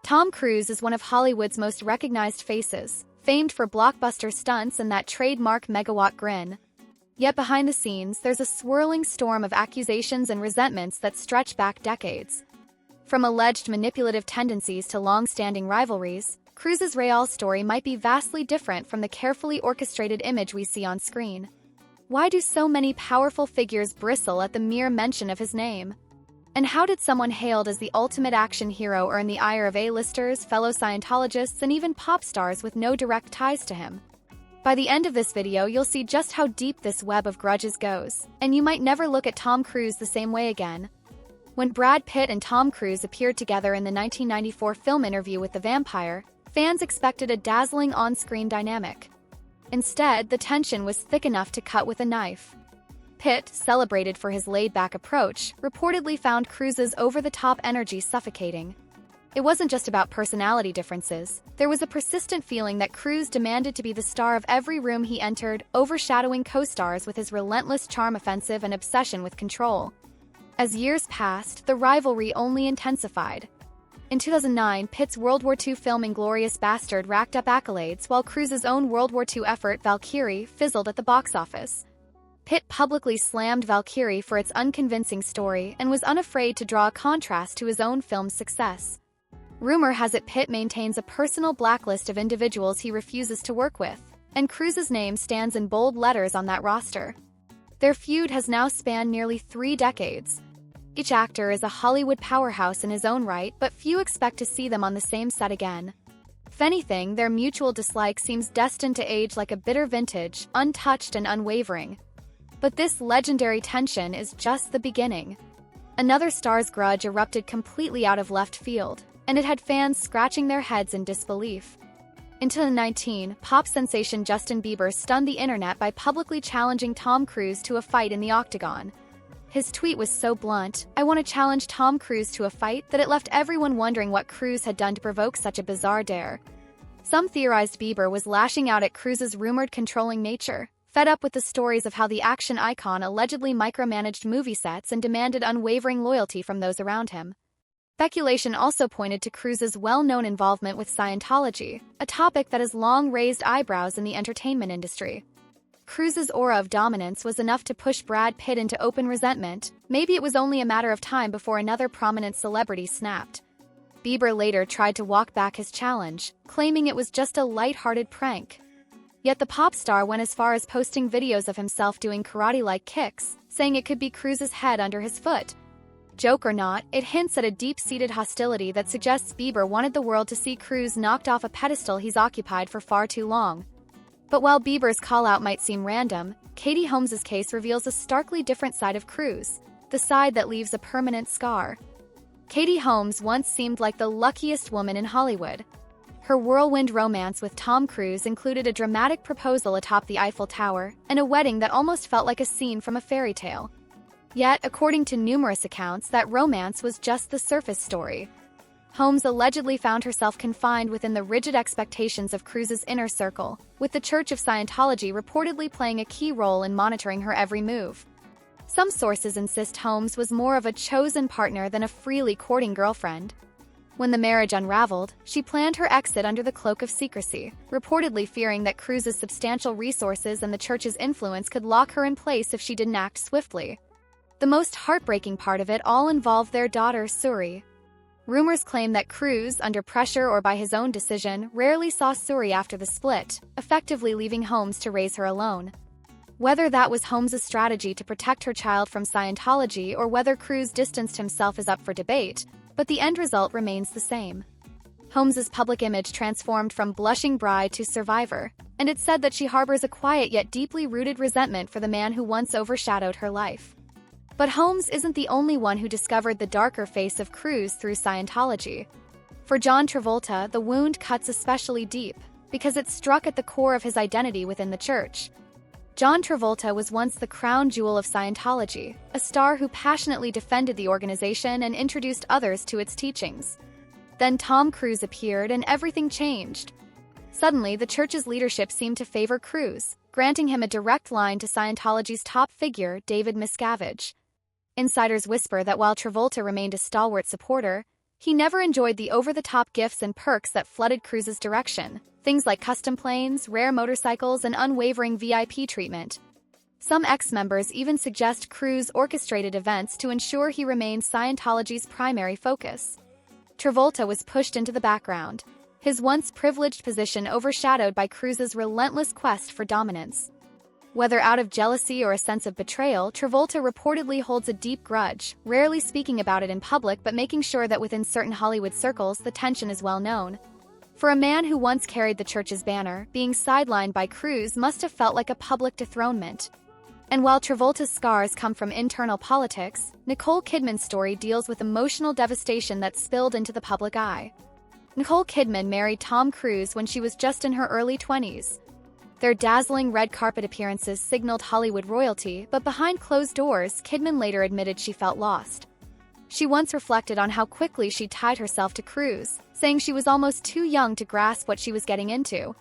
Tom Cruise is one of Hollywood's most recognized faces, famed for blockbuster stunts and that trademark megawatt grin. Yet behind the scenes, there's a swirling storm of accusations and resentments that stretch back decades. From alleged manipulative tendencies to long-standing rivalries, Cruise's real story might be vastly different from the carefully orchestrated image we see on screen. Why do so many powerful figures bristle at the mere mention of his name? And how did someone hailed as the ultimate action hero earn the ire of A-listers, fellow Scientologists, and even pop stars with no direct ties to him? By the end of this video, you'll see just how deep this web of grudges goes, and you might never look at Tom Cruise the same way again. When Brad Pitt and Tom Cruise appeared together in the 1994 film Interview with the Vampire, fans expected a dazzling on-screen dynamic. Instead, the tension was thick enough to cut with a knife. Pitt, celebrated for his laid-back approach, reportedly found Cruise's over-the-top energy suffocating. It wasn't just about personality differences. There was a persistent feeling that Cruise demanded to be the star of every room he entered, overshadowing co-stars with his relentless charm, offensive, and obsession with control. As years passed, the rivalry only intensified. In 2009, Pitt's World War II film *Inglourious Bastard* racked up accolades, while Cruise's own World War II effort *Valkyrie* fizzled at the box office. Pitt publicly slammed *Valkyrie* for its unconvincing story and was unafraid to draw a contrast to his own film's success. Rumor has it Pitt maintains a personal blacklist of individuals he refuses to work with, and Cruise's name stands in bold letters on that roster. Their feud has now spanned nearly 3 decades. Each actor is a Hollywood powerhouse in his own right, but few expect to see them on the same set again. If anything, their mutual dislike seems destined to age like a bitter vintage, untouched and unwavering. But this legendary tension is just the beginning. Another star's grudge erupted completely out of left field, and it had fans scratching their heads in disbelief. In 2019, pop sensation Justin Bieber stunned the internet by publicly challenging Tom Cruise to a fight in the octagon. His tweet was so blunt, "I want to challenge Tom Cruise to a fight," that it left everyone wondering what Cruise had done to provoke such a bizarre dare. Some theorized Bieber was lashing out at Cruise's rumored controlling nature, fed up with the stories of how the action icon allegedly micromanaged movie sets and demanded unwavering loyalty from those around him. Speculation also pointed to Cruise's well-known involvement with Scientology, a topic that has long raised eyebrows in the entertainment industry. Cruise's aura of dominance was enough to push Brad Pitt into open resentment. Maybe it was only a matter of time before another prominent celebrity snapped. Bieber later tried to walk back his challenge, claiming it was just a light-hearted prank. Yet the pop star went as far as posting videos of himself doing karate-like kicks, saying it could be Cruise's head under his foot. Joke or not, it hints at a deep-seated hostility that suggests Bieber wanted the world to see Cruise knocked off a pedestal he's occupied for far too long. But while Bieber's call-out might seem random, Katie Holmes's case reveals a starkly different side of Cruise, the side that leaves a permanent scar. Katie Holmes once seemed like the luckiest woman in Hollywood. Her whirlwind romance with Tom Cruise included a dramatic proposal atop the Eiffel Tower and a wedding that almost felt like a scene from a fairy tale. Yet, according to numerous accounts, that romance was just the surface story. Holmes allegedly found herself confined within the rigid expectations of Cruise's inner circle, with the Church of Scientology reportedly playing a key role in monitoring her every move. Some sources insist Holmes was more of a chosen partner than a freely courting girlfriend. When the marriage unraveled, she planned her exit under the cloak of secrecy, reportedly fearing that Cruise's substantial resources and the Church's influence could lock her in place if she didn't act swiftly. The most heartbreaking part of it all involved their daughter, Suri. Rumors claim that Cruise, under pressure or by his own decision, rarely saw Suri after the split, effectively leaving Holmes to raise her alone. Whether that was Holmes' strategy to protect her child from Scientology or whether Cruise distanced himself is up for debate, but the end result remains the same. Holmes' public image transformed from blushing bride to survivor, and it's said that she harbors a quiet yet deeply rooted resentment for the man who once overshadowed her life. But Holmes isn't the only one who discovered the darker face of Cruise through Scientology. For John Travolta, the wound cuts especially deep, because it struck at the core of his identity within the church. John Travolta was once the crown jewel of Scientology, a star who passionately defended the organization and introduced others to its teachings. Then Tom Cruise appeared and everything changed. Suddenly, the church's leadership seemed to favor Cruise, granting him a direct line to Scientology's top figure, David Miscavige. Insiders whisper that while Travolta remained a stalwart supporter, He never enjoyed the over-the-top gifts and perks that flooded Cruz's direction, things like custom planes, rare motorcycles, and unwavering VIP treatment. Some ex-members even suggest Cruz orchestrated events to ensure he remained Scientology's primary focus. Travolta was pushed into the background, his once privileged position overshadowed by Cruz's relentless quest for dominance. Whether out of jealousy or a sense of betrayal, Travolta reportedly holds a deep grudge, rarely speaking about it in public but making sure that within certain Hollywood circles the tension is well known. For a man who once carried the church's banner, being sidelined by Cruz must have felt like a public dethronement. And while Travolta's scars come from internal politics, Nicole Kidman's story deals with emotional devastation that spilled into the public eye. Nicole Kidman married Tom Cruise when she was just in her early 20s. Their dazzling red carpet appearances signaled Hollywood royalty, but behind closed doors, Kidman later admitted she felt lost. She once reflected on how quickly she tied herself to Cruise, saying she was almost too young to grasp what she was getting into.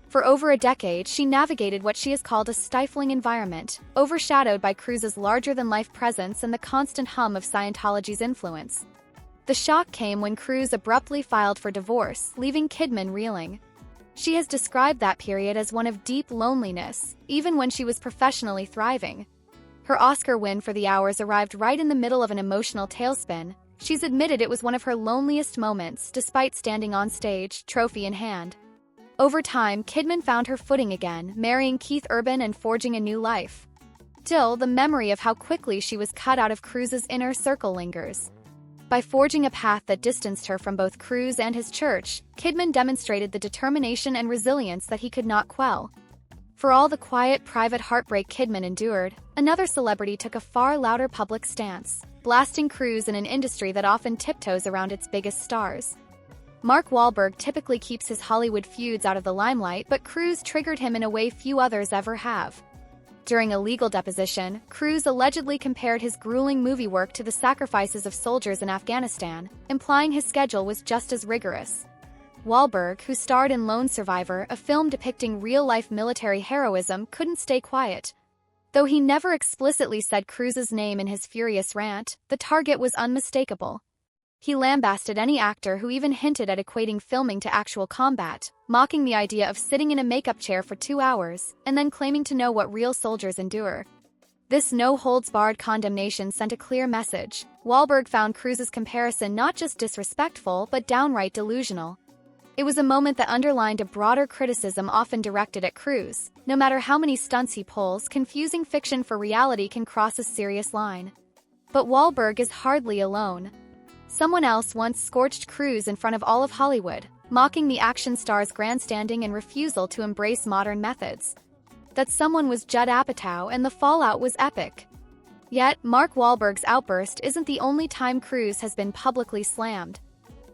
For over a decade, she navigated what she has called a stifling environment, overshadowed by Cruz's larger-than-life presence and the constant hum of Scientology's influence. The shock came when Cruz abruptly filed for divorce, leaving Kidman reeling. She has described that period as one of deep loneliness, even when she was professionally thriving. Her Oscar win for The Hours arrived right in the middle of an emotional tailspin. She's admitted it was one of her loneliest moments, despite standing on stage, trophy in hand. Over time, Kidman found her footing again, marrying Keith Urban and forging a new life. Still, the memory of how quickly she was cut out of Cruz's inner circle lingers. By forging a path that distanced her from both Cruz and his church, Kidman demonstrated the determination and resilience that he could not quell. For all the quiet, private heartbreak Kidman endured, another celebrity took a far louder public stance, blasting Cruz in an industry that often tiptoes around its biggest stars. Mark Wahlberg typically keeps his Hollywood feuds out of the limelight, but Cruz triggered him in a way few others ever have. During a legal deposition, Cruz allegedly compared his grueling movie work to the sacrifices of soldiers in Afghanistan, implying his schedule was just as rigorous. Wahlberg, who starred in Lone Survivor, a film depicting real-life military heroism, couldn't stay quiet. Though he never explicitly said Cruz's name in his furious rant, the target was unmistakable. He lambasted any actor who even hinted at equating filming to actual combat, mocking the idea of sitting in a makeup chair for 2 hours, and then claiming to know what real soldiers endure. This no-holds-barred condemnation sent a clear message. Wahlberg found Cruz's comparison not just disrespectful but downright delusional. It was a moment that underlined a broader criticism often directed at Cruz. No matter how many stunts he pulls, confusing fiction for reality can cross a serious line. But Wahlberg is hardly alone. Someone else once scorched Cruz in front of all of Hollywood, mocking the action star's grandstanding and refusal to embrace modern methods. That someone was Judd Apatow, and the fallout was epic. Yet, Mark Wahlberg's outburst isn't the only time Cruz has been publicly slammed.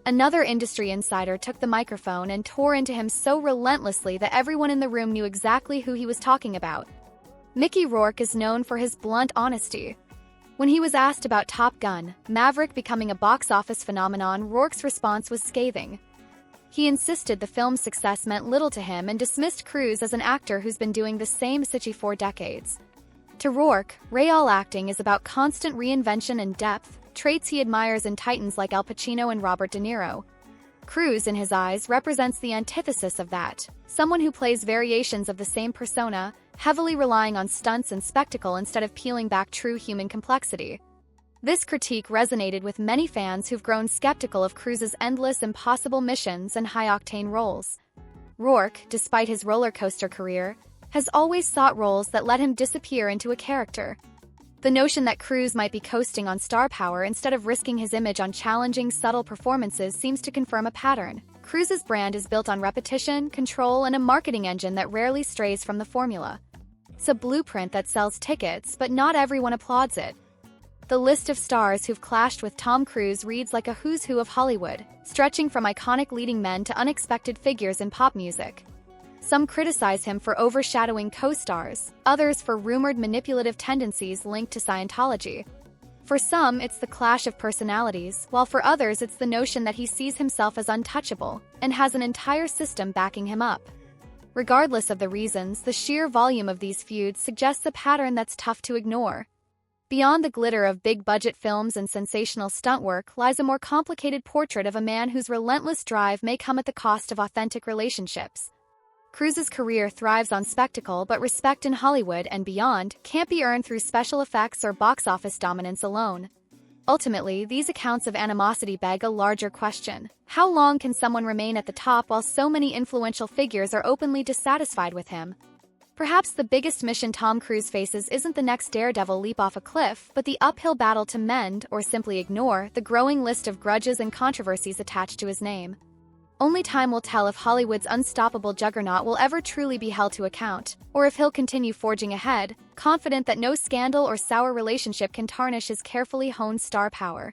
Another industry insider took the microphone and tore into him so relentlessly that everyone in the room knew exactly who he was talking about. Mickey Rourke is known for his blunt honesty. When he was asked about Top Gun: Maverick becoming a box office phenomenon, Rourke's response was scathing. He insisted the film's success meant little to him and dismissed Cruz as an actor who's been doing the same sitchy for decades. To Rourke, real acting is about constant reinvention and depth, traits he admires in titans like Al Pacino and Robert De Niro. Cruz, in his eyes, represents the antithesis of that, someone who plays variations of the same persona, heavily relying on stunts and spectacle instead of peeling back true human complexity. This critique resonated with many fans who've grown skeptical of Cruz's endless impossible missions and high-octane roles. Rourke, despite his roller coaster career, has always sought roles that let him disappear into a character. The notion that Cruz might be coasting on star power instead of risking his image on challenging, subtle performances seems to confirm a pattern. Cruz's brand is built on repetition, control, and a marketing engine that rarely strays from the formula. It's a blueprint that sells tickets, but not everyone applauds it. The list of stars who've clashed with Tom Cruise reads like a who's who of Hollywood, stretching from iconic leading men to unexpected figures in pop music. Some criticize him for overshadowing co-stars, others for rumored manipulative tendencies linked to Scientology. For some, it's the clash of personalities, while for others it's the notion that he sees himself as untouchable and has an entire system backing him up. Regardless of the reasons, the sheer volume of these feuds suggests a pattern that's tough to ignore. Beyond the glitter of big-budget films and sensational stunt work lies a more complicated portrait of a man whose relentless drive may come at the cost of authentic relationships. Cruise's career thrives on spectacle, but respect in Hollywood and beyond can't be earned through special effects or box office dominance alone. Ultimately, these accounts of animosity beg a larger question. How long can someone remain at the top while so many influential figures are openly dissatisfied with him? Perhaps the biggest mission Tom Cruise faces isn't the next daredevil leap off a cliff, but the uphill battle to mend, or simply ignore, the growing list of grudges and controversies attached to his name. Only time will tell if Hollywood's unstoppable juggernaut will ever truly be held to account, or if he'll continue forging ahead, confident that no scandal or sour relationship can tarnish his carefully honed star power.